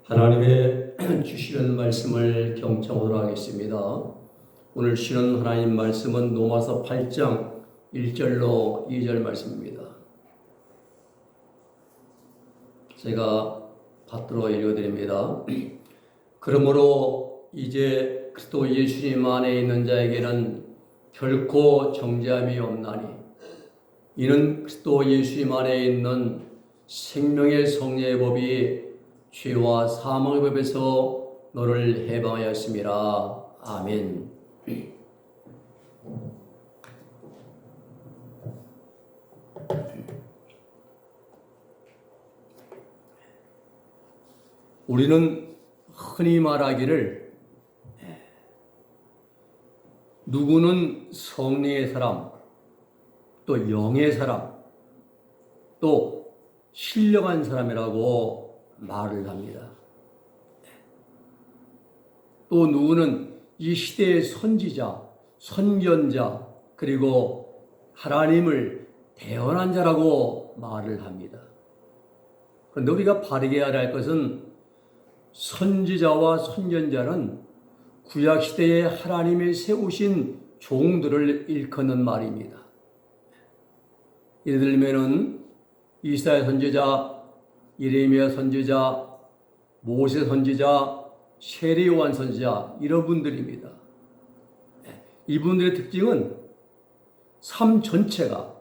하나님의 주시는 말씀을 경청하도록 하겠습니다. 오늘 주시는 하나님 말씀은 로마서 8장 1절로 2절 말씀입니다. 제가 받들어 읽어드립니다. 그러므로 이제 그리스도 예수님 안에 있는 자에게는 결코 정죄함이 없나니 이는 그리스도 예수님 안에 있는 생명의 성령의 법이 죄와 사망의 법에서 너를 해방하였음이라. 아멘. 우리는 흔히 말하기를 누구는 성령의 사람, 또 영의 사람, 또 신령한 사람이라고 말을 합니다. 또 누구는 이 시대의 선지자, 선견자, 그리고 하나님을 대언한 자라고 말을 합니다. 그런데 우리가 바르게 알아야 할 것은 선지자와 선견자는 구약시대에 하나님이 세우신 종들을 일컫는 말입니다. 예를 들면은 이사야 선지자, 예레미야 선지자, 모세 선지자, 세례 요한 선지자, 이런 분들입니다. 이분들의 특징은 삶 전체가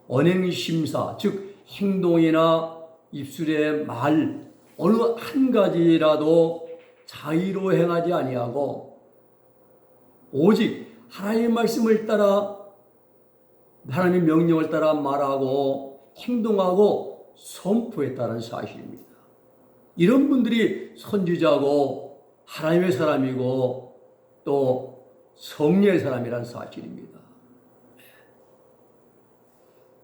언행심사, 즉 행동이나 입술의 말 어느 한 가지라도 자의로 행하지 아니하고 오직 하나님의 말씀을 따라 하나님의 명령을 따라 말하고 행동하고 선포했다는 사실입니다. 이런 분들이 선지자고 하나님의 사람이고 또 성령의 사람이라는 사실입니다.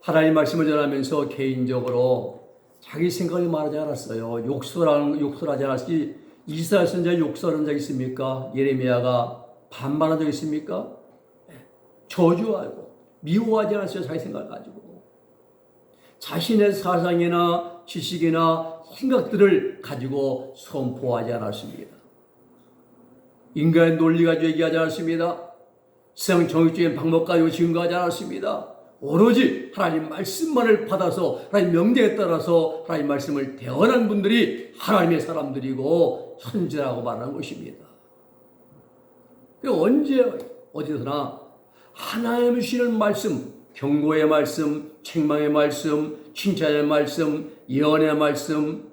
하나님 말씀을 전하면서 개인적으로 자기 생각을 말하지 않았어요. 욕설하지 않았지. 이사야 선지자 욕설한 적 있습니까? 예레미야가 반말한 적 있습니까? 저주하고 미워하지 않았어요. 자기 생각을 가지고. 자신의 사상이나 지식이나 생각들을 가지고 선포하지 않았습니다. 인간의 논리 가지고 얘기하지 않았습니다. 세상 정익적인 방법 가지고 증거하지 않았습니다. 오로지 하나님 말씀만을 받아서 하나님 명령에 따라서 하나님 말씀을 대언한 분들이 하나님의 사람들이고 선지자라고 말하는 것입니다. 언제 어디서나 하나님이 주시는 말씀, 경고의 말씀, 책망의 말씀, 칭찬의 말씀, 예언의 말씀,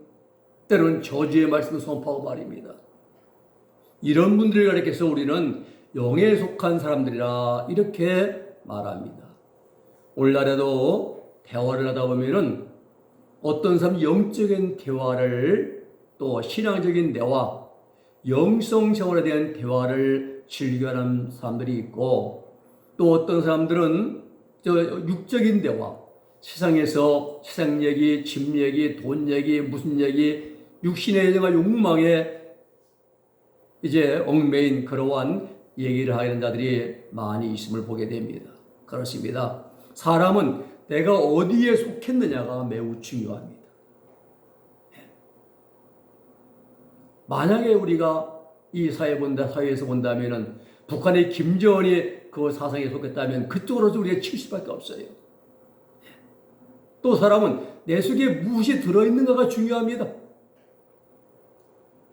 때로는 저주의 말씀을 선포하고 말입니다. 이런 분들을 가리켜서 우리는 영에 속한 사람들이라 이렇게 말합니다. 오늘날에도 대화를 하다 보면은 어떤 사람 영적인 대화를 또 신앙적인 대화, 영성 생활에 대한 대화를 즐겨하는 사람들이 있고 또 어떤 사람들은 육적인 대화, 세상에서 세상 얘기, 집 얘기, 돈 얘기, 무슨 얘기, 육신의 욕망에 이제 얽매인 그러한 얘기를 하는 자들이 많이 있음을 보게 됩니다. 그렇습니다. 사람은 내가 어디에 속했느냐가 매우 중요합니다. 만약에 우리가 이 사회에서 본다면은 북한의 김정은이 그 사상에 속했다면 그쪽으로서 우리가 칠 수밖에 없어요. 또 사람은 내 속에 무엇이 들어있는가가 중요합니다.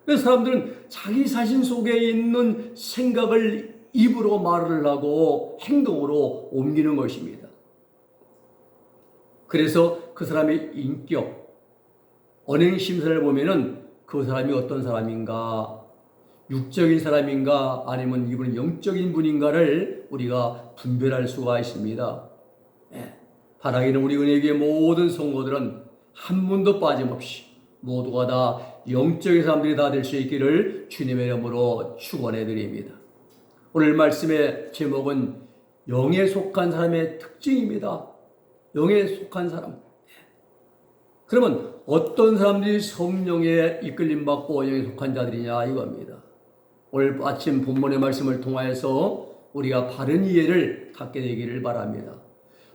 그래서 사람들은 자기 자신 속에 있는 생각을 입으로 말을 하고 행동으로 옮기는 것입니다. 그래서 그 사람의 인격, 언행심사를 보면은 그 사람이 어떤 사람인가, 육적인 사람인가 아니면 이분은 영적인 분인가를 우리가 분별할 수가 있습니다. 바라기는 우리 은혜교회 모든 성도들은 한 분도 빠짐없이 모두가 다 영적인 사람들이 다 될 수 있기를 주님의 이름으로 축원해 드립니다. 오늘 말씀의 제목은 영에 속한 사람의 특징입니다. 영에 속한 사람. 그러면 어떤 사람들이 성령에 이끌림 받고 영에 속한 자들이냐 이겁니다. 오늘 아침 본문의 말씀을 통하여서 우리가 바른 이해를 갖게 되기를 바랍니다.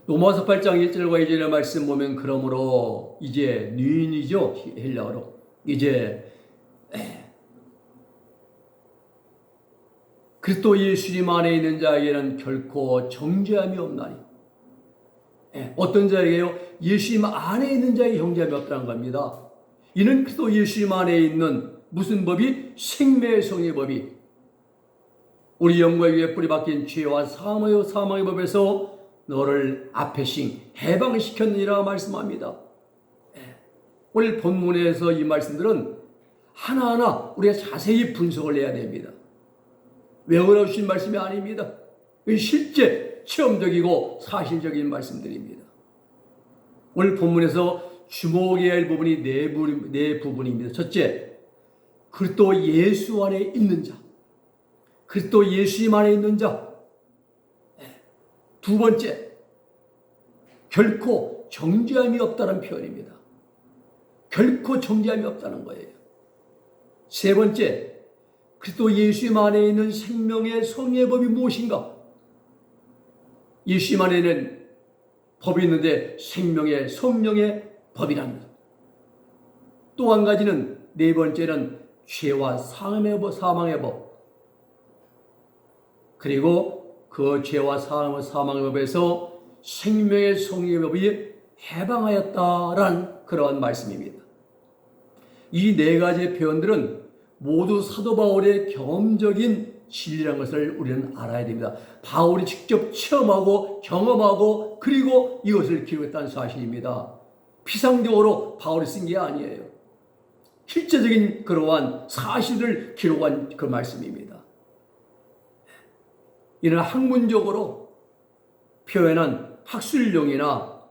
로마서 8장 1절과 2절의 말씀 보면 그러므로 이제 유인이죠. 헬라어로. 이제 그리스도 예수님 안에 있는 자에게는 결코 정죄함이 없나니. 어떤 자에게요? 예수님 안에 있는 자에게 정죄함이 없다는 겁니다. 이는 그리스도 예수님 안에 있는 무슨 법이? 생명의 성의 법이 우리 영광 위에 뿌리박힌 죄와 사망의 법에서 너를 앞에신 해방시켰느니라 말씀합니다. 오늘 본문에서 이 말씀들은 하나하나 우리가 자세히 분석을 해야 됩니다. 외워라 주신 말씀이 아닙니다. 실제 체험적이고 사실적인 말씀들입니다. 오늘 본문에서 주목해야 할 부분이 네 부분입니다. 첫째, 그리스도 예수 안에 있는 자. 그리스도 예수님 안에 있는 자. 두 번째, 결코 정죄함이 없다는 표현입니다. 결코 정죄함이 없다는 거예요. 세 번째, 그리스도 예수님 안에 있는 생명의 성의 법이 무엇인가? 예수님 안에는 법이 있는데 생명의 성령의 법이랍니다. 또 한 가지는 네 번째는 죄와 사망의 법. 그리고 그 죄와 사망의 법에서 생명의 성의 법이 해방하였다라는 그러한 말씀입니다. 이 네 가지 표현들은 모두 사도 바울의 경험적인 진리라는 것을 우리는 알아야 됩니다. 바울이 직접 체험하고 경험하고 그리고 이것을 기록했다는 사실입니다. 피상적으로 바울이 쓴 게 아니에요. 실제적인 그러한 사실을 기록한 그 말씀입니다. 이는 학문적으로 표현한 학술용이나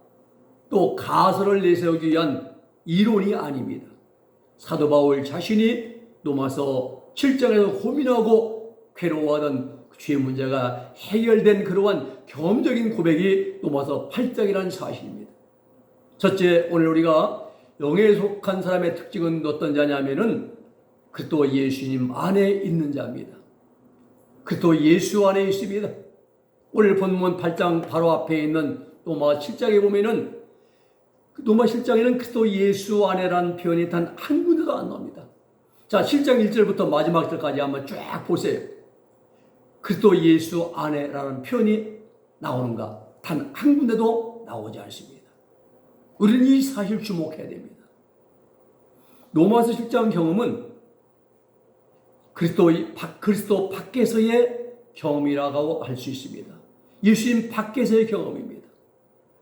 또 가설을 내세우기 위한 이론이 아닙니다. 사도 바울 자신이 로마서 7장에서 고민하고 괴로워하던 죄 문제가 해결된 그러한 경험적인 고백이 로마서 8장이라는 사실입니다. 첫째, 오늘 우리가 영에 속한 사람의 특징은 어떤 자냐면은 그리스도 예수님 안에 있는 자입니다. 그리스도 예수 안에 있습니다. 오늘 본문 8장 바로 앞에 있는 로마 7장에 보면은 로마 7장에는 그리스도 예수 안에라는 표현이 단 한 군데도 안 나옵니다. 자, 7장 1절부터 마지막 절까지 한번 쫙 보세요. 그리스도 예수 안에라는 표현이 나오는가? 단 한 군데도 나오지 않습니다. 우리는 이 사실 주목해야 됩니다. 로마서 7장 경험은 그리스도 밖에서의 경험이라고 할 수 있습니다. 예수님 밖에서의 경험입니다.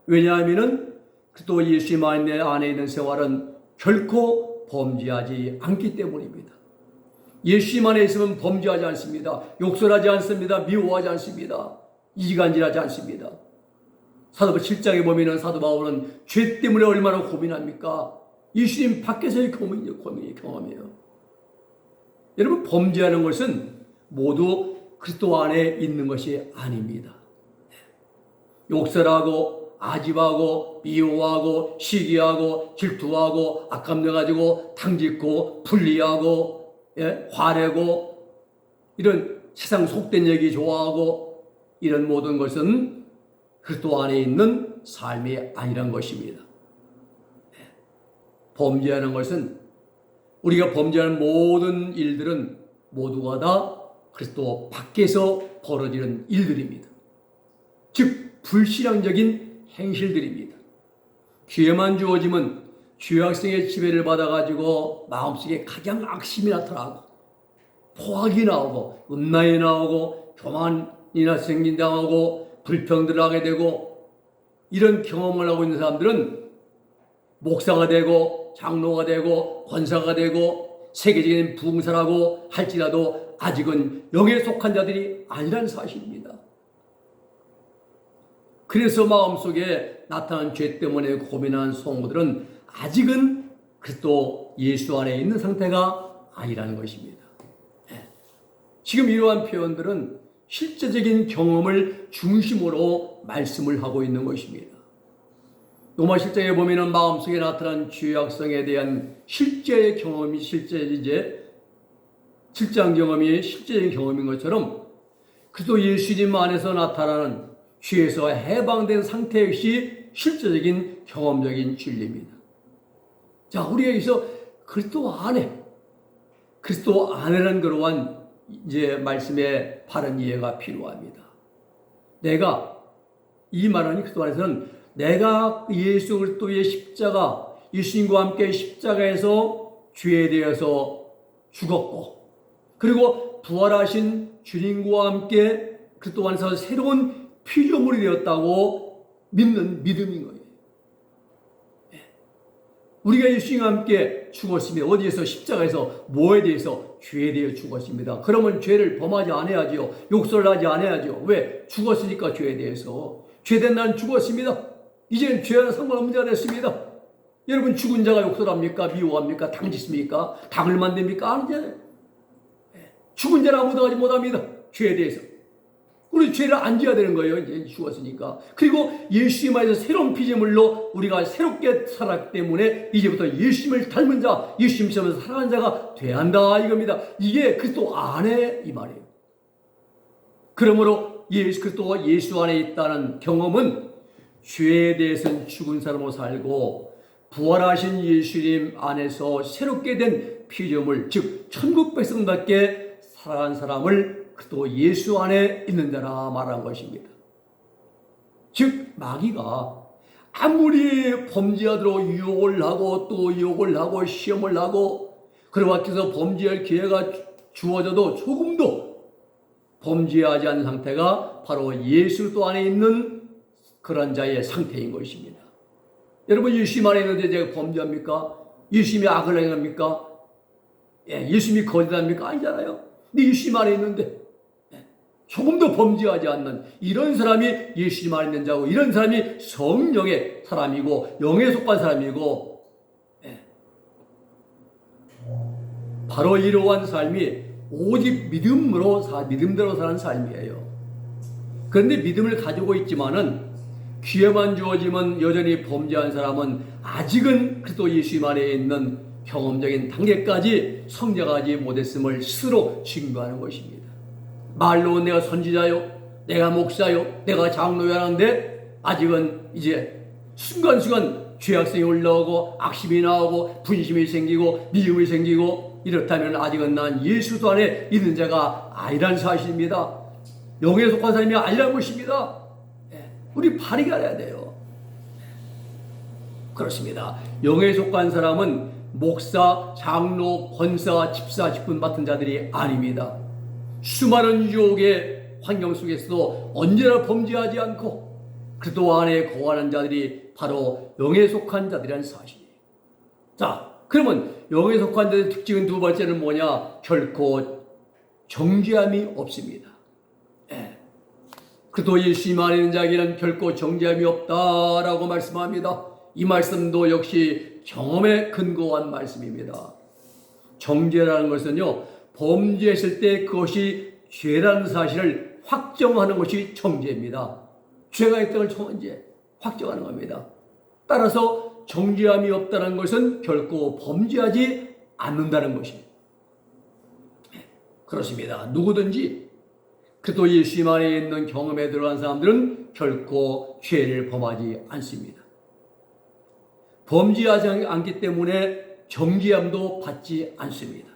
왜냐하면 그리스도 예수님 안에 있는 생활은 결코 범죄하지 않기 때문입니다. 예수님 안에 있으면 범죄하지 않습니다. 욕설하지 않습니다. 미워하지 않습니다. 이간질하지 않습니다. 사도바 7장에 보면 사도 바울은 죄 때문에 얼마나 고민합니까? 예수님 밖에서의 경험이에요. 여러분, 범죄하는 것은 모두 그리스도 안에 있는 것이 아닙니다. 욕설하고 아집하고 미워하고 시기하고 질투하고 악감내가지고 탕짓고 분리하고 화내고 이런 세상 속된 얘기 좋아하고 이런 모든 것은 그리스도 안에 있는 삶이 아니란 것입니다. 범죄하는 것은 우리가 범죄하는 모든 일들은 모두가 다 그리스도 밖에서 벌어지는 일들입니다. 즉 불신앙적인 행실들입니다. 기회만 주어지면 죄악성의 지배를 받아가지고 마음속에 가장 악심이 나타나고 포악이 나오고 음란이 나오고 교만이나 생긴당하고 불평들을 하게 되고 이런 경험을 하고 있는 사람들은 목사가 되고 장로가 되고 권사가 되고 세계적인 부흥사라고 할지라도 아직은 영에 속한 자들이 아니라는 사실입니다. 그래서 마음속에 나타난 죄 때문에 고민한 성도들은 아직은 그리스도 예수 안에 있는 상태가 아니라는 것입니다. 지금 이러한 표현들은 실제적인 경험을 중심으로 말씀을 하고 있는 것입니다. 로마 7장에 보면은 마음속에 나타난 죄악성에 대한 실제의 경험이 이제 7장 경험이 실제적인 경험인 것처럼 그리스도 예수님 안에서 나타나는 죄에서 해방된 상태 역시 실제적인 경험적인 진리입니다. 자, 우리가 여기서 그리스도 안에, 그리스도 안에는 그러한 이제 말씀의 바른 이해가 필요합니다. 내가 이 말하는 그리스도 안에서는 내가 예수 그리스도의 십자가, 예수님과 함께 십자가에서 죄에 대해서 죽었고, 그리고 부활하신 주님과 함께 그리스도 안에서 새로운 피조물이 되었다고 믿는 믿음인 거예요. 우리가 예수님과 함께 죽었으면 어디에서 십자가에서 뭐에 대해서 죄에 대해 죽었습니다. 그러면 죄를 범하지 않아야지요. 욕설을 하지 않아야죠. 왜? 죽었으니까 죄에 대해서. 죄된 난 죽었습니다. 이제는 죄와는 상관없는 자가 됐습니다. 여러분 죽은 자가 욕설합니까? 미워합니까? 당짓습니까? 당을 만듭니까? 아니잖아요. 죽은 자는 아무도 하지 못합니다. 죄에 대해서. 우리 죄를 안 지어야 되는 거예요. 이제 죽었으니까. 그리고 예수님 안에서 새로운 피조물로 우리가 새롭게 살았기 때문에 이제부터 예수님을 닮은 자, 예수님처럼 살아가는 자가 돼야 한다 이겁니다. 이게 그리스도 안에 이 말이에요. 그러므로 예수 그리스도가 예수 안에 있다는 경험은 죄에 대해서는 죽은 사람으로 살고 부활하신 예수님 안에서 새롭게 된 피조물, 즉 천국 백성답게 살아간 사람을 또 예수 안에 있는 자라 말한 것입니다. 즉 마귀가 아무리 범죄하도록 유혹을 하고 또 유혹을 하고 시험을 하고 그러면서 범죄할 기회가 주어져도 조금도 범죄하지 않은 상태가 바로 예수 안에 있는 그런 자의 상태인 것입니다. 여러분 예수님 안에 있는데 제가 범죄합니까? 예수님이 악을 행합니까? 예수님이 거짓합니까? 아니잖아요. 근데 예수님 안에 있는데 조금도 범죄하지 않는 이런 사람이 예수님 안에 있는 자고 이런 사람이 성령의 사람이고 영에 속한 사람이고 바로 이러한 삶이 오직 믿음대로 사는 삶이에요. 그런데 믿음을 가지고 있지만은 기회만 주어지면 여전히 범죄한 사람은 아직은 그리스도 예수님 안에 있는 경험적인 단계까지 성장하지 못했음을 스스로 증거하는 것입니다. 말로 내가 선지자요, 내가 목사요, 내가 장로요 하는데 아직은 이제 순간순간 죄악성이 올라오고 악심이 나오고 분심이 생기고 미움이 생기고 이렇다면 아직은 난 예수 안에 있는 자가 아니란 사실입니다. 영에 속한 사람이 아니란 것입니다. 우리 바르게 알아야 돼요. 그렇습니다. 영에 속한 사람은 목사, 장로, 권사, 집사, 직분 맡은 자들이 아닙니다. 수많은 유혹의 환경 속에서도 언제나 범죄하지 않고 그리스도 안에 거하는 자들이 바로 영에 속한 자들이라는 사실이에요. 자, 그러면 영에 속한 자들의 특징은 두 번째는 뭐냐? 결코 정죄함이 없습니다. 그리스도 예수님 안에 있는 자에게는 결코 정죄함이 없다라고 말씀합니다. 이 말씀도 역시 경험에 근거한 말씀입니다. 정죄라는 것은요, 범죄했을 때 그것이 죄라는 사실을 확정하는 것이 정죄입니다. 죄가 있다는 걸 이제 확정하는 겁니다. 따라서 정죄함이 없다는 것은 결코 범죄하지 않는다는 것입니다. 그렇습니다. 누구든지 그리스도 예수님 안에 있는 경험에 들어간 사람들은 결코 죄를 범하지 않습니다. 범죄하지 않기 때문에 정죄함도 받지 않습니다.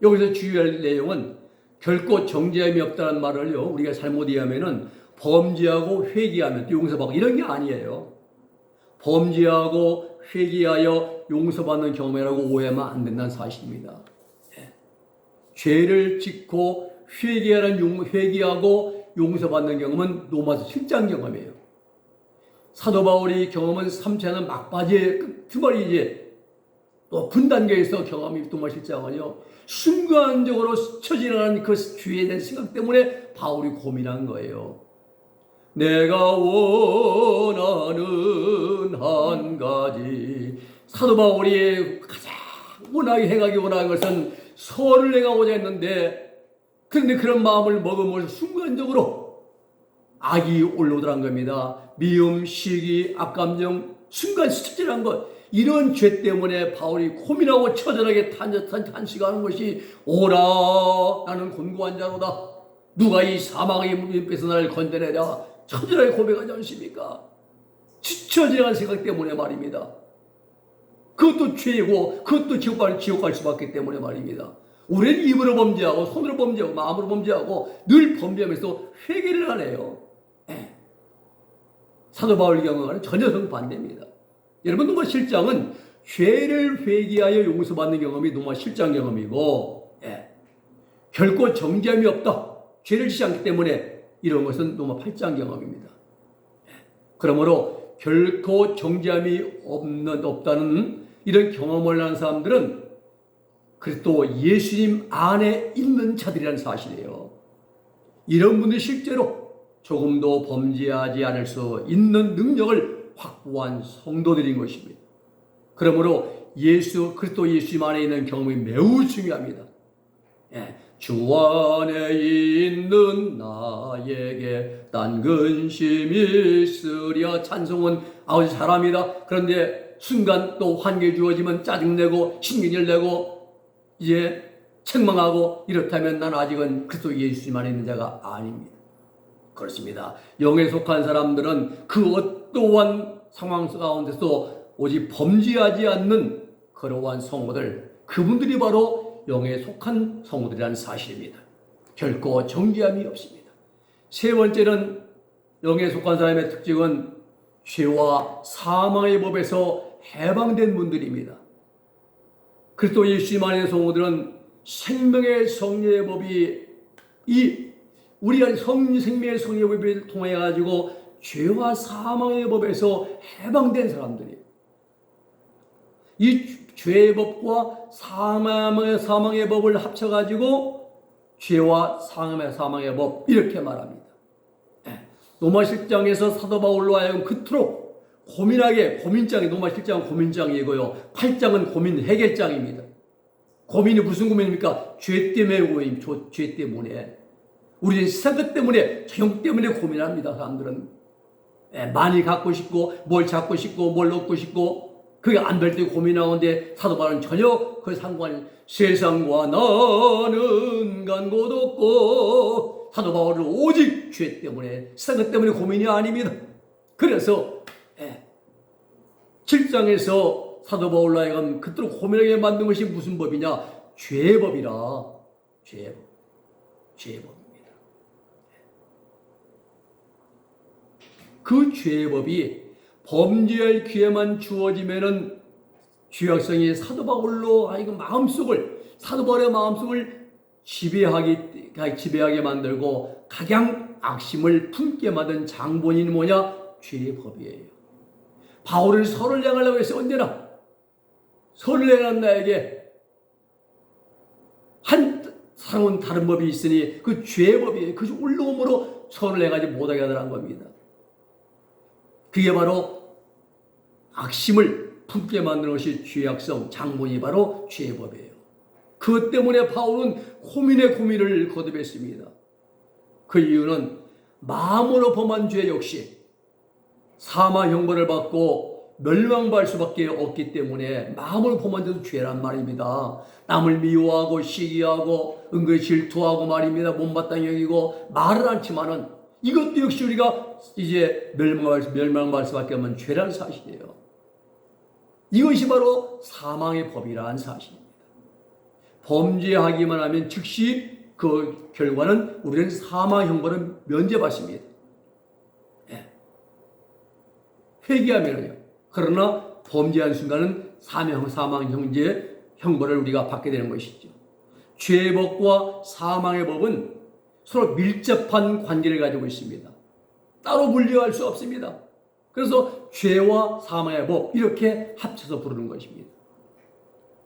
여기서 주의할 내용은 결코 정죄함이 없다는 말을요, 우리가 잘못 이해하면은 범죄하고 회개하면 또 용서받고 이런 게 아니에요. 범죄하고 회개하여 용서받는 경험이라고 오해하면 안 된다는 사실입니다. 죄를 짓고 회개하고 용서받는 경험은 로마서 7장 경험이에요. 사도 바울이 경험은 3차는 막바지에 특별히 이제 높은 단계에서 경험이 로마 7장은요. 순간적으로 스쳐 지나가는 그 죄에 대한 생각 때문에 바울이 고민한 거예요. 내가 원하는 한 가지. 사도 바울이 가장 행하기 원하는 것은 선을 행하고자 했는데 그런데 그런 마음을 먹으면서 순간적으로 악이 올라오더란 겁니다. 미움, 시기, 악감정, 순간 스쳐 지나간 것. 이런 죄 때문에 바울이 고민하고 처절하게 탄식하는 것이 오라 나는 곤고한 자로다. 누가 이 사망의 무리에서 나를 건져내랴. 처절하게 고백하지 않습니까? 지쳐 지나간 생각 때문에 말입니다. 그것도 죄고 그것도 지옥 갈 수밖에 때문에 말입니다. 우리는 입으로 범죄하고 손으로 범죄하고 마음으로 범죄하고 늘 범죄하면서 회개를 하네요. 사도 바울의 경우는 전혀 정반대입니다. 여러분, 노마 실장은 죄를 회개하여 용서받는 경험이 노마 실장 경험이고, 결코 정죄함이 없다. 죄를 짓지 않기 때문에 이런 것은 노마 8장 경험입니다. 그러므로 결코 정죄함이 없다는 이런 경험을 하는 사람들은 그리스도 예수님 안에 있는 자들이라는 사실이에요. 이런 분들이 실제로 조금도 범죄하지 않을 수 있는 능력을 확보한 성도들인 것입니다. 그러므로 그리스도 예수님 안에 있는 경험이 매우 중요합니다. 주 안에 있는 나에게 딴 근심이 있으랴 찬송은 아주 잘합니다. 그런데 순간 또 환경이 주어지면 짜증내고 신경질 내고 이제 책망하고 이렇다면 난 아직은 그리스도 예수님 안에 있는 자가 아닙니다. 그렇습니다. 영에 속한 사람들은 그 어떠한 상황 가운데서 오직 범죄하지 않는 그러한 성도들, 그분들이 바로 영에 속한 성도들이라는 사실입니다. 결코 정죄함이 없습니다. 세 번째는 영에 속한 사람의 특징은 죄와 사망의 법에서 해방된 분들입니다. 그리스도 예수님 안에 있는 성도들은 생명의 성례의 법이 우리 생명의 성례의 법을 통해 가지고 죄와 사망의 법에서 해방된 사람들이에요. 이 죄의 법과 사망의 법을 합쳐가지고 죄와 사망의 법 이렇게 말합니다. 로마 10장에서 사도 바울로 하여금 그토록 로마 7장은 고민장이고요. 8장은 고민 해결장입니다. 고민이 무슨 고민입니까? 죄 때문에 고민입니다. 죄 때문에. 우리는 세상 것 때문에, 형 때문에 고민합니다. 사람들은. 많이 갖고 싶고, 뭘 잡고 싶고, 뭘 얻고 싶고, 그게 안 될 때 고민하는데 사도 바울은 전혀 그 상관, 세상과 나는 간 곳 없고, 사도 바울은 오직 죄 때문에, 세상 것 때문에 고민이 아닙니다. 그래서 7장에서 사도 바울로 하여금 그토록 고민하게 만든 것이 무슨 법이냐? 죄의 법이라. 죄의 법입니다. 그 죄의 법이 범죄할 기회만 주어지면은 죄악성이 사도 바울로 하여금 사도 바울의 마음속을 지배하게 만들고 각양 악심을 품게 만든 장본인이 뭐냐? 죄의 법이에요. 바울은 선을 행하려고 해서 언제나 선을 행한 나에게 상은 다른 법이 있으니 그 죄의 법이에요. 그 올라옴으로 선을 행하지 못하게 하더라는 겁니다. 그게 바로 악심을 품게 만드는 것이 죄악성, 장본이 바로 죄의 법이에요. 그것 때문에 바울은 고민을 거듭했습니다. 그 이유는 마음으로 범한 죄 역시 사망 형벌을 받고 멸망받을 수밖에 없기 때문에 마음으로 범한 죄도 죄란 말입니다. 남을 미워하고 시기하고 은근히 질투하고 말입니다. 못마땅히 여기고 말은 않지만은 이것도 역시 우리가 이제 멸망받을 수밖에 없는 죄라는 사실이에요. 이것이 바로 사망의 법이라는 사실입니다. 범죄하기만 하면 즉시 그 결과는 우리는 사망 형벌을 면제받습니다. 회개하면요. 그러나 범죄한 순간은 사망 형벌을 우리가 받게 되는 것이죠. 죄의 법과 사망의 법은 서로 밀접한 관계를 가지고 있습니다. 따로 분리할 수 없습니다. 그래서 죄와 사망의 법 이렇게 합쳐서 부르는 것입니다.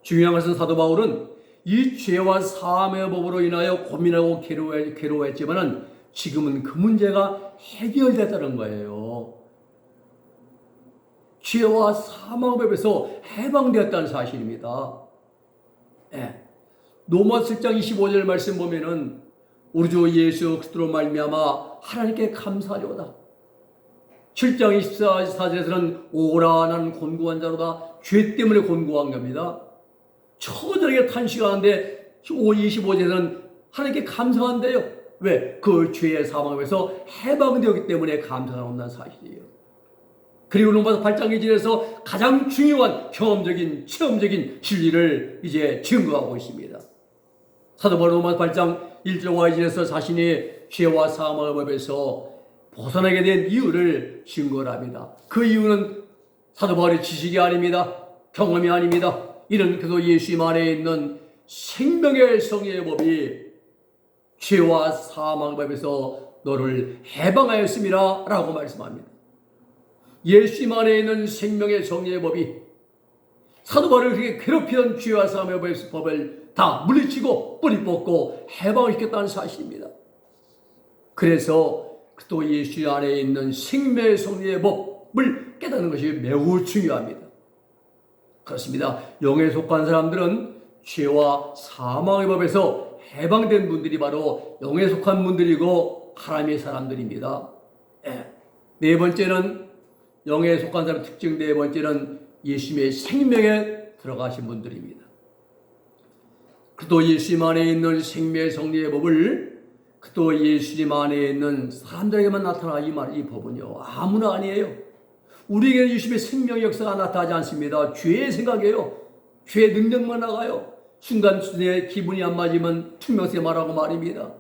중요한 것은 사도 바울은 이 죄와 사망의 법으로 인하여 고민하고 괴로워했지만은 지금은 그 문제가 해결됐다는 거예요. 죄와 사망의 법에서 해방되었다는 사실입니다. 로마서 7장 25절 말씀 보면은 우리 주 예수 그리스도로 말미암아 하나님께 감사하려다. 7장 24절에서는 오라 나는 곤고한 자로다. 죄 때문에 곤고한 겁니다. 처절하게 탄식하는데 25절에서는 하나님께 감사한대요. 왜? 그 죄의 사망에서 해방되었기 때문에 감사한다는 사실이에요. 그리고 로마서 8장에 지내서 가장 중요한 경험적인 체험적인 진리를 이제 증거하고 있습니다. 사도 바울 로마서 8장 1절과 2절에서 자신의 죄와 사망의 법에서 벗어나게 된 이유를 증거를 합니다. 그 이유는 사도 바울의 지식이 아닙니다. 경험이 아닙니다. 이는 그도 예수님 안에 있는 생명의 성령의 법이 죄와 사망의 법에서 너를 해방하였습니다 라고 말씀합니다. 예수님 안에 있는 생명의 성령의 법이 사도 바울을 그렇게 괴롭히던 죄와 사망의 법을 다 물리치고 뿌리 뽑고 해방시켰다는 사실입니다. 그래서 또 예수 안에 있는 생명의 성령의 법을 깨닫는 것이 매우 중요합니다. 그렇습니다. 영에 속한 사람들은 죄와 사망의 법에서 해방된 분들이 바로 영에 속한 분들이고 하나님의 사람들입니다. 네 번째는 영에 속한 사람 특징 네 번째는 예수님의 생명에 들어가신 분들입니다. 또 예수님 안에 있는 생명의 성령의 법을 또 예수님 안에 있는 사람들에게만 나타나 이 법은요 아무나 아니에요. 우리에게는 예수님의 생명의 역사가 나타나지 않습니다. 죄의 생각이에요. 죄의 능력만 나가요. 순간순간에 기분이 안 맞으면 투명하게 말하고 말입니다.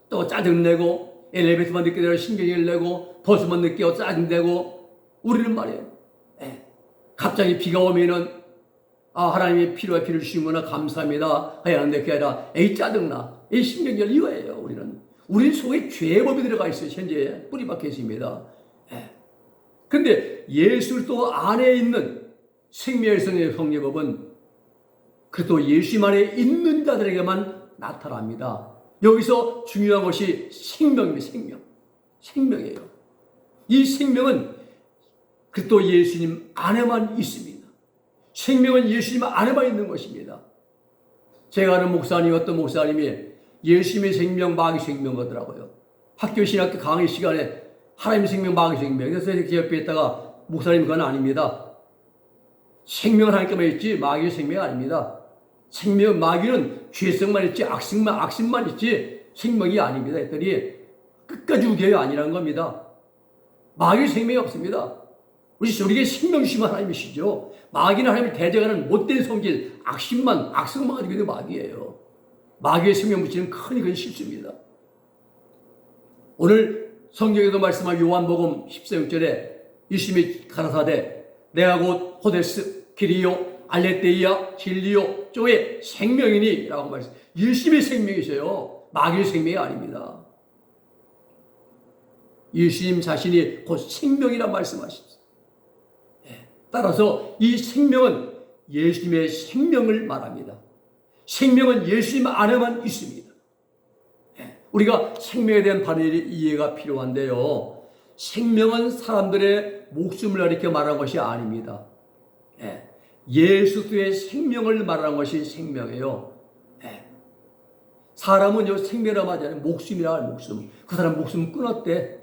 또 짜증내고 엘리베이터만 늦게 되면 신경을 내고 버스만 늦게 와서 짜증내고 우리는 말이에요. 갑자기 비가 오면은 하나님의 피로에 피를 주시는구나 감사합니다 해야 하는데 그게 아니라 짜증나 신경질 이거예요. 우리 속에 죄의 법이 들어가 있어요. 현재 뿌리 박혀 있습니다. 그런데 예수 또 안에 있는 생명의 성령의 법은 또 예수 안에 있는 자들에게만 나타납니다. 여기서 중요한 것이 생명입니다. 생명이에요. 이 생명은 또 예수님 안에만 있습니다. 생명은 예수님 안에만 있는 것입니다. 제가 아는 목사님, 어떤 목사님이 예수님의 생명, 마귀 생명 거더라고요. 학교 신학교 강의 시간에 하나님의 생명, 마귀 생명. 그래서 제 옆에 있다가 목사님 그건 아닙니다. 생명은 하나님께만 있지 마귀의 생명이 아닙니다. 생명, 마귀는 죄성만 있지 악심만 있지 생명이 아닙니다. 했더니 끝까지 우겨요 아니라는 겁니다. 마귀의 생명이 없습니다. 우리에게 생명 주신 하나님이시죠. 마귀는 하나님을 대적하는 못된 성질, 악성만 가지고 있는 마귀예요. 마귀의 생명 붙이는 큰 실수입니다. 오늘 성경에도 말씀한 요한복음 14절에 예수님이 가라사대 내가 곧 호데스, 길이요, 알레테이아, 진리요, 쪼의 생명이니 라고 말씀. 예수님의 생명이세요. 마귀의 생명이 아닙니다. 예수님 자신이 곧 생명이라 말씀하십니다. 따라서 이 생명은 예수님의 생명을 말합니다. 생명은 예수님 안에만 있습니다. 우리가 생명에 대한 바른 이해가 필요한데요. 생명은 사람들의 목숨을 이렇게 말한 것이 아닙니다. 예수의 생명을 말하는 것이 생명이에요. 사람은 생명이라고 하지 않아요. 목숨이라 할 목숨. 그 사람 목숨 끊었대.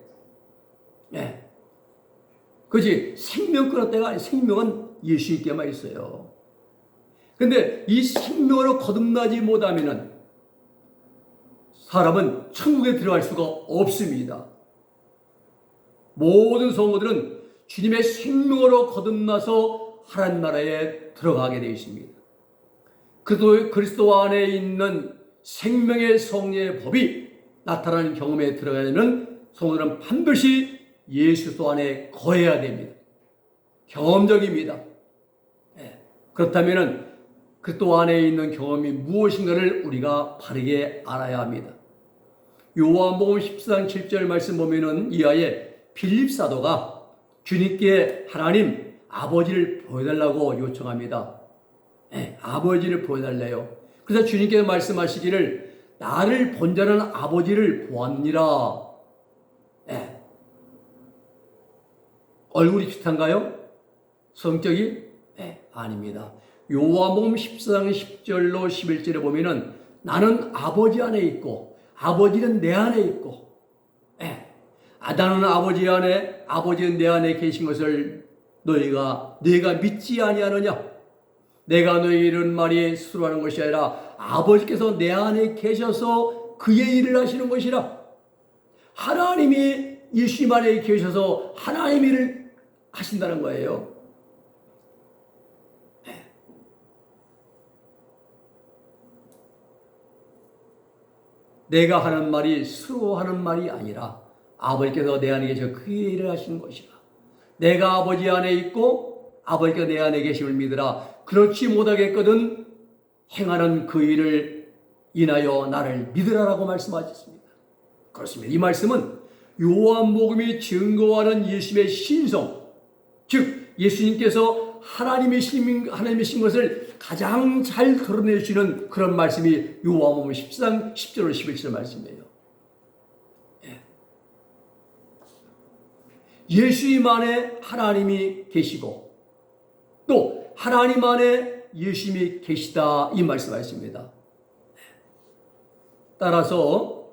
그렇지 생명 끊었대가 아니라 생명은 예수님께만 있어요. 그런데 이 생명으로 거듭나지 못하면은 사람은 천국에 들어갈 수가 없습니다. 모든 성도들은 주님의 생명으로 거듭나서 하나님 나라에 들어가게 되어 있습니다. 그리스도 안에 있는 생명의 성령의 법이 나타나는 경험에 들어가려면 성도들은 반드시 예수 안에 거해야 됩니다. 경험적입니다. 그렇다면 그리스도 안에 있는 경험이 무엇인가를 우리가 바르게 알아야 합니다. 요한복음 14장 7절 말씀 보면은 이하에 빌립 사도가 주님께 하나님 아버지를 보여달라고 요청합니다. 아버지를 보여달래요. 그래서 주님께서 말씀하시기를 나를 본 자는 아버지를 보았느니라. 얼굴이 비슷한가요? 성격이? 아닙니다. 요한복음 14장 10절로 11절에 보면은 나는 아버지 안에 있고 아버지는 내 안에 있고 나는 아버지 안에 아버지는 내 안에 계신 것을 너희가 믿지 아니하느냐? 내가 너희 이런 말이 스스로 하는 것이 아니라 아버지께서 내 안에 계셔서 그의 일을 하시는 것이라. 하나님이 예수님 안에 계셔서 하나님의 일을 하신다는 거예요. 내가 하는 말이 스스로 하는 말이 아니라 아버지께서 내 안에 계셔 그 일을 하시는 것이라. 내가 아버지 안에 있고 아버지가 내 안에 계심을 믿으라. 그렇지 못하겠거든 행하는 그 일을 인하여 나를 믿으라라고 말씀하셨습니다. 그렇습니다. 이 말씀은 요한복음이 증거하는 예수님의 신성, 즉 예수님께서 하나님이신 것을 가장 잘 드러내시는 그런 말씀이 요한복음 14장 10절 11절 말씀이에요. 예수님 안에 하나님이 계시고 또 하나님 안에 예수님이 계시다 이 말씀하셨습니다. 따라서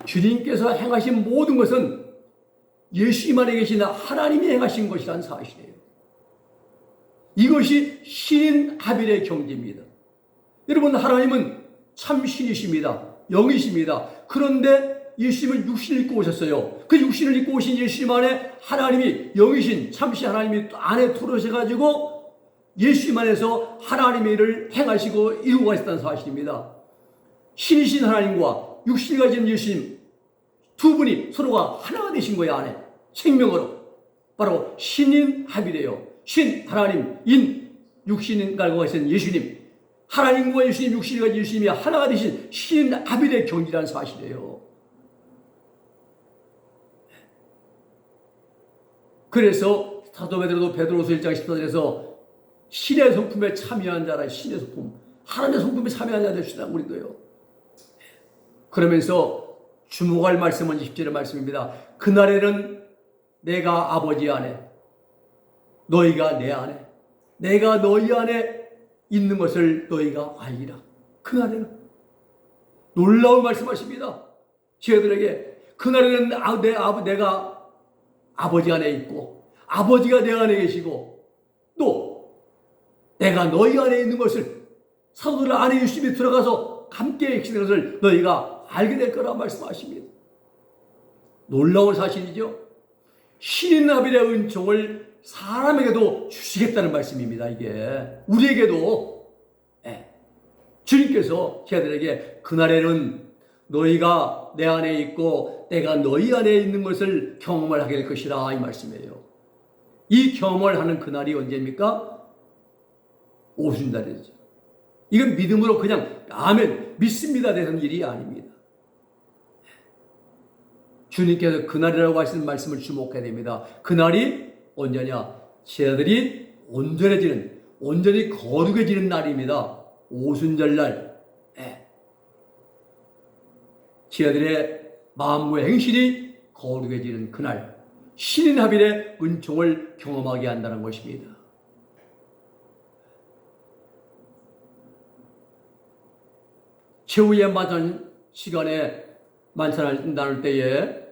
주님께서 행하신 모든 것은 예수님 안에 계신 하나님이 행하신 것이라는 사실이에요. 이것이 신인 하빌의 경지입니다. 여러분, 하나님은 참 신이십니다. 영이십니다. 그런데 예수님은 육신을 입고 오셨어요. 그 육신을 입고 오신 예수님 안에 하나님이 영이신 참신 하나님이 안에 들어오셔가지고 예수님 안에서 하나님의 일을 행하시고 이루고 가셨다는 사실입니다. 신이신 하나님과 육신을 가진 예수님 두 분이 서로가 하나가 되신 거예요. 안에 생명으로. 바로 신인 합이래요. 신 하나님, 인 육신을 가지고 계신 예수님, 하나님과 예수님, 육신을 가진 예수님이 하나가 되신 신인 합일의 경지라는 사실이에요. 그래서 사도 베드로도 베드로서 1장 14절에서 신의 성품에 참여한 자라. 신의 성품, 하나님의 성품에 참여한 자 되시다 우리도요. 그러면서 주목할 말씀은 10절의 말씀입니다. 그날에는 내가 아버지 안에, 너희가 내 안에, 내가 너희 안에 있는 것을 너희가 알리라. 그날에는 놀라운 말씀하십니다. 저희들에게 그날에는 내가 아버지 안에 있고 아버지가 내 안에 계시고 또 내가 너희 안에 있는 것을 사도들 안에 유심히 들어가서 함께 계시는 것을 너희가 알게 될 거라 말씀하십니다. 놀라운 사실이죠. 신인 하빌의 은총을 사람에게도 주시겠다는 말씀입니다. 이게 우리에게도 주님께서 저희들에게 그날에는 너희가 내 안에 있고 내가 너희 안에 있는 것을 경험을 하게 될 것이라 이 말씀이에요. 이 경험을 하는 그날이 언제입니까? 오순절이죠. 이건 믿음으로 그냥 아멘 믿습니다 되는 일이 아닙니다. 주님께서 그날이라고 하시는 말씀을 주목해야 됩니다. 그날이 언제냐? 제자들이 온전해지는, 온전히 거룩해지는 날입니다. 오순절날. 제자들의 마음과 행실이 거룩해지는 그날, 신인 하빌의 은총을 경험하게 한다는 것입니다. 최후의 만찬 시간에 만찬을 나눌 때에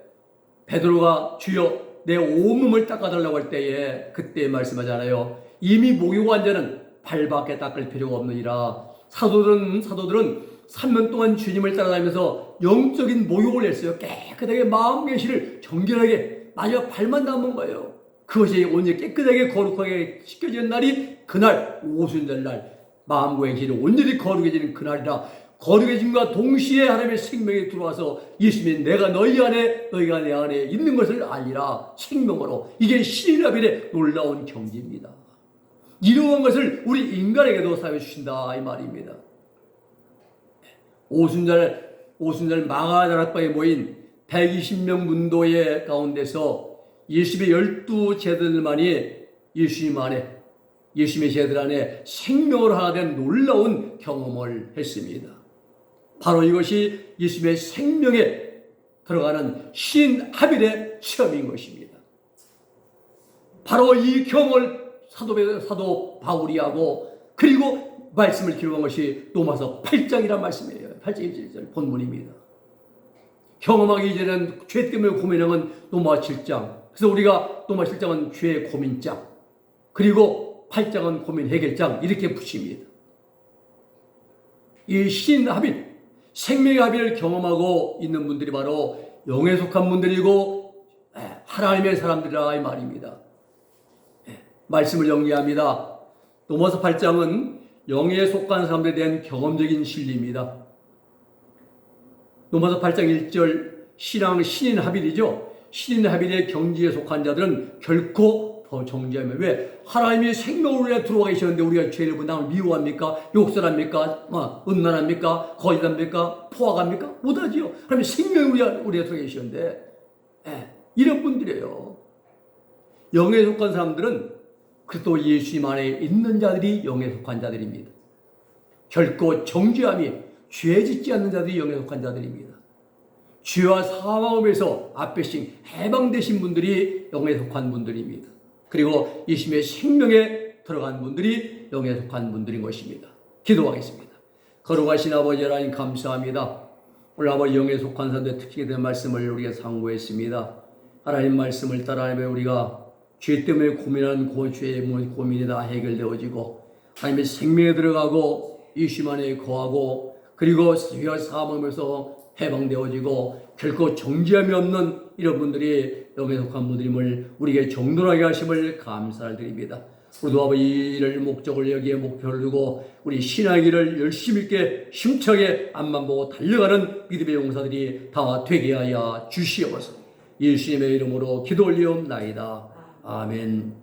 베드로가 주여 내 온몸을 닦아달라고 할 때에 그때 말씀하잖아요. 이미 목욕한 자는 발밖에 닦을 필요가 없느니라. 사도들은 3년 동안 주님을 따라다니면서 영적인 목욕을 했어요. 깨끗하게 마음 계시를 정결하게 마지막 발만 남은 거예요. 그것이 온전히 깨끗하게 거룩하게 씻겨지는 날이 그날 오순절날 마음과 행실이 온전히 거룩해지는 그날이라. 거룩해짐과 동시에 하나님의 생명이 들어와서 예수님이 내가 너희 안에 너희가 내 안에 있는 것을 알리라. 생명으로. 이게 신라빌의 놀라운 경지입니다. 이러한 것을 우리 인간에게도 사용해 주신다 이 말입니다. 오순절 마가다락방에 모인 120명 문도의 가운데서 예수님의 12제자들만이 예수님 안에, 예수님의 제자들 안에 생명으로 하나 된 놀라운 경험을 했습니다. 바로 이것이 예수님의 생명에 들어가는 신하빌의 체험인 것입니다. 바로 이 경험을 사도 바울이 하고 그리고 말씀을 기록한 것이 로마서 8장이란 말씀이에요. 8장 1절 본문입니다. 경험하기 이전에는 죄 때문에 고민하는 로마 7장. 그래서 우리가 로마 7장은 죄의 고민장. 그리고 8장은 고민 해결장. 이렇게 붙입니다. 이 신하빌, 생명의 합의를 경험하고 있는 분들이 바로 영에 속한 분들이고 하나님의 사람들이라 이 말입니다. 말씀을 정리합니다. 로마서 8장은 영에 속한 사람들에 대한 경험적인 진리입니다. 로마서 8장 1절 신앙은 신인 합일이죠. 신인 합일의 경지에 속한 자들은 결코 정죄하며 왜? 하나님이 생명을 위해 들어와 계셨는데 우리가 죄를 분담을 미워합니까? 욕설합니까? 음란합니까? 거짓합니까? 포악합니까? 못하지요. 하나님이 생명을 위해 우리가 들어와 계셨는데 이런 분들이에요. 영에 속한 사람들은 그리스도 예수님 안에 있는 자들이 영에 속한 자들입니다. 결코 정죄함이 죄 짓지 않는 자들이 영에 속한 자들입니다. 죄와 사망에서 앞배신 해방되신 분들이 영에 속한 분들입니다. 그리고 예수님의 생명에 들어간 분들이 영에 속한 분들인 것입니다. 기도하겠습니다. 거룩하신 아버지 하나님 감사합니다. 오늘 아버지 영에 속한 사람들 특징에 대한 말씀을 우리가 상고했습니다. 하나님 말씀을 따라 우리가 죄 때문에 고민하는 죄의 고민이 다 해결되어지고 하나님의 생명에 들어가고 예수 안에 거하고 그리고 죄와 사망에서 해방되어지고 결코 정죄함이 없는 이런 분들이 영에 속한 분들임을 우리에게 정돈하게 하심을 감사를 드립니다. 우리도 아버지 이를 목적을 여기에 목표를 두고 우리 신앙의 길을 열심히 있게 힘차게 앞만 보고 달려가는 믿음의 용사들이 다 되게 하여 주시옵소서. 예수님의 이름으로 기도 올리옵나이다. 아멘.